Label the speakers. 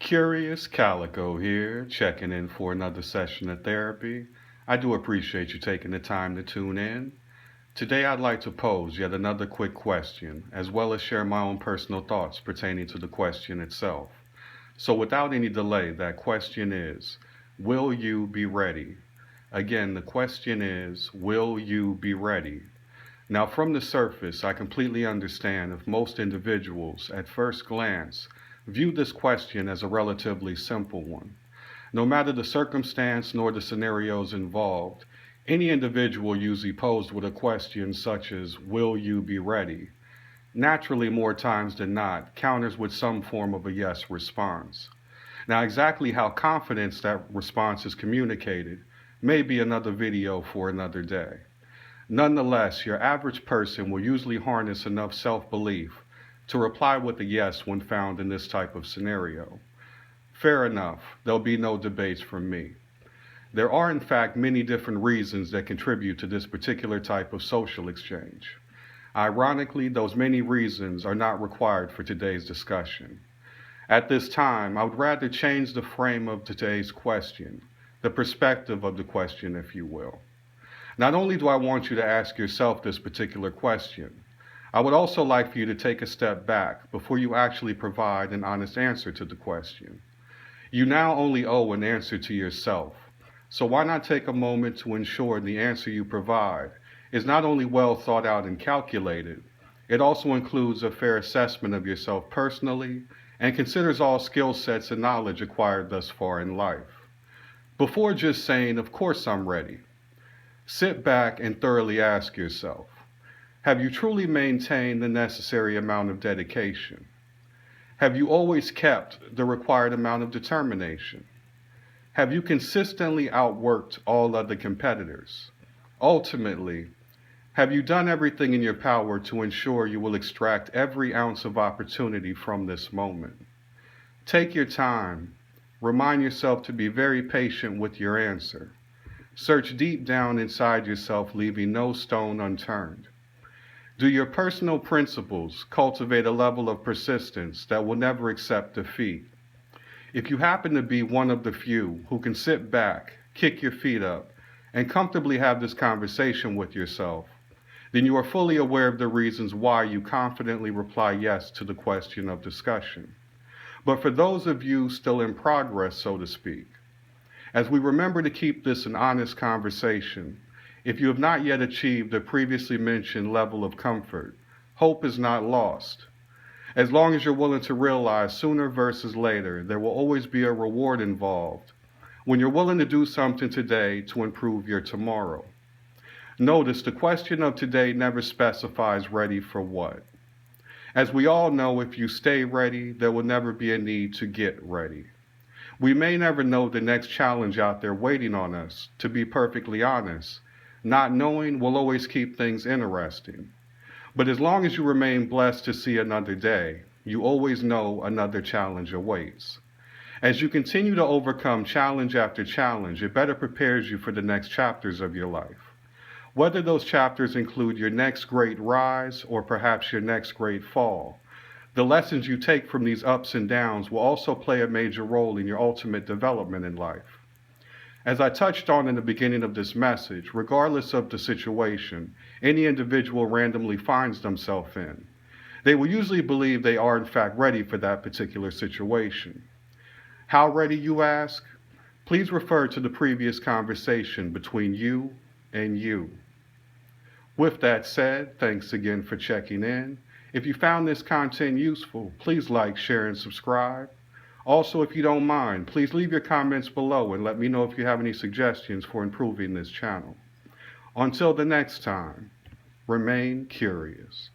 Speaker 1: Curious Calico here, checking in for another session of therapy. I do appreciate you taking the time to tune in. Today, I'd like to pose yet another quick question, as well as share my own personal thoughts pertaining to the question itself. So, without any delay, that question is: will you be ready? Again, the question is: will you be ready? Now, from the surface, I completely understand if most individuals, at first glance, view this question as a relatively simple one. No matter the circumstance nor the scenarios involved, any individual usually posed with a question such as, will you be ready? Naturally, more times than not, counters with some form of a yes response. Now, exactly how confidence that response is communicated may be another video for another day. Nonetheless, your average person will usually harness enough self belief to reply with a yes when found in this type of scenario. Fair enough, there'll be no debates from me. There are, in fact, many different reasons that contribute to this particular type of social exchange. Ironically, those many reasons are not required for today's discussion. At this time, I would rather change the frame of today's question, the perspective of the question, if you will. Not only do I want you to ask yourself this particular question, I would also like for you to take a step back before you actually provide an honest answer to the question. You now only owe an answer to yourself, so why not take a moment to ensure the answer you provide is not only well thought out and calculated, it also includes a fair assessment of yourself personally and considers all skill sets and knowledge acquired thus far in life. Before just saying, of course I'm ready, sit back and thoroughly ask yourself, have you truly maintained the necessary amount of dedication? Have you always kept the required amount of determination? Have you consistently outworked all other competitors? Ultimately, have you done everything in your power to ensure you will extract every ounce of opportunity from this moment? Take your time. Remind yourself to be very patient with your answer. Search deep down inside yourself, leaving no stone unturned. Do your personal principles cultivate a level of persistence that will never accept defeat? If you happen to be one of the few who can sit back, kick your feet up, and comfortably have this conversation with yourself, then you are fully aware of the reasons why you confidently reply yes to the question of discussion. But for those of you still in progress, so to speak, as we remember to keep this an honest conversation, if you have not yet achieved the previously mentioned level of comfort, hope is not lost. As long as you're willing to realize sooner versus later, there will always be a reward involved when you're willing to do something today to improve your tomorrow. Notice the question of today never specifies ready for what. As we all know, if you stay ready, there will never be a need to get ready. We may never know the next challenge out there waiting on us. To be perfectly honest, not knowing will always keep things interesting. But as long as you remain blessed to see another day, you always know another challenge awaits. As you continue to overcome challenge after challenge, it better prepares you for the next chapters of your life. Whether those chapters include your next great rise or perhaps your next great fall, the lessons you take from these ups and downs will also play a major role in your ultimate development in life. As I touched on in the beginning of this message, regardless of the situation any individual randomly finds themselves in, they will usually believe they are in fact ready for that particular situation. How ready, you ask? Please refer to the previous conversation between you and you. With that said, thanks again for checking in. If you found this content useful, please like, share, and subscribe. Also, if you don't mind, please leave your comments below and let me know if you have any suggestions for improving this channel. Until the next time, remain curious.